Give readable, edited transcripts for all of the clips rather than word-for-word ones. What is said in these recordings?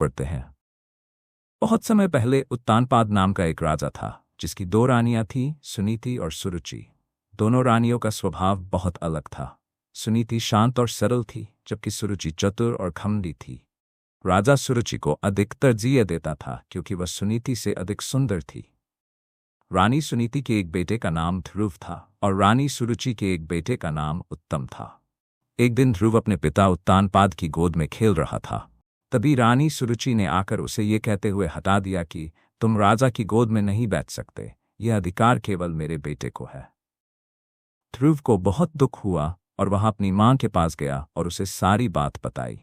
पढ़ते हैं। बहुत समय पहले उत्तानपाद नाम का एक राजा था, जिसकी दो रानियां थीं, सुनीति और सुरुचि। दोनों रानियों का स्वभाव बहुत अलग था। सुनीति शांत और सरल थी, जबकि सुरुचि चतुर और घमंडी थी। राजा सुरुचि को अधिक तरजीह देता था, क्योंकि वह सुनीति से अधिक सुंदर थी। रानी सुनीति के एक बेटे का नाम ध्रुव था और रानी सुरुचि के एक बेटे का नाम उत्तम था। एक दिन ध्रुव अपने पिता उत्तानपाद की गोद में खेल रहा था। तभी रानी सुरुचि ने आकर उसे ये कहते हुए हटा दिया कि तुम राजा की गोद में नहीं बैठ सकते, यह अधिकार केवल मेरे बेटे को है। ध्रुव को बहुत दुख हुआ और वह अपनी मां के पास गया और उसे सारी बात बताई।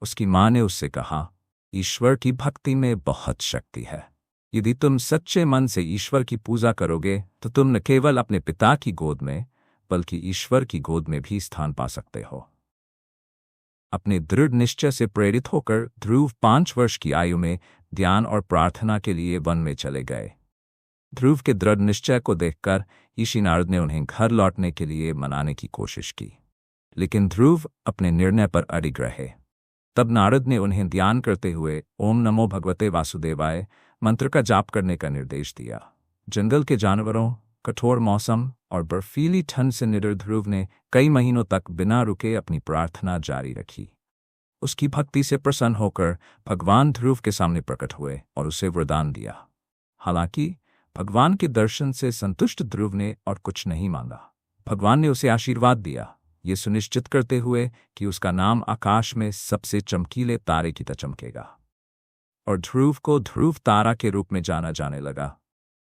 उसकी मां ने उससे कहा, ईश्वर की भक्ति में बहुत शक्ति है। यदि तुम सच्चे मन से ईश्वर की पूजा करोगे तो तुम न केवल अपने पिता की गोद में बल्कि ईश्वर की गोद में भी स्थान पा सकते हो। अपने दृढ़ निश्चय से प्रेरित होकर ध्रुव 5 वर्ष की आयु में ध्यान और प्रार्थना के लिए वन में चले गए। ध्रुव के दृढ़ निश्चय को देखकर ऋषि नारद ने उन्हें घर लौटने के लिए मनाने की कोशिश की, लेकिन ध्रुव अपने निर्णय पर अडिग रहे। तब नारद ने उन्हें ध्यान करते हुए ओम नमो भगवते वासुदेवाय मंत्र का जाप करने का निर्देश दिया। जंगल के जानवरों, कठोर मौसम और बर्फीली ठंड से निडर ध्रुव ने कई महीनों तक बिना रुके अपनी प्रार्थना जारी रखी। उसकी भक्ति से प्रसन्न होकर भगवान ध्रुव के सामने प्रकट हुए और उसे वरदान दिया। हालांकि भगवान के दर्शन से संतुष्ट ध्रुव ने और कुछ नहीं मांगा। भगवान ने उसे आशीर्वाद दिया, ये सुनिश्चित करते हुए कि उसका नाम आकाश में सबसे चमकीले तारे की तरह चमकेगा, और ध्रुव को ध्रुव तारा के रूप में जाना जाने लगा।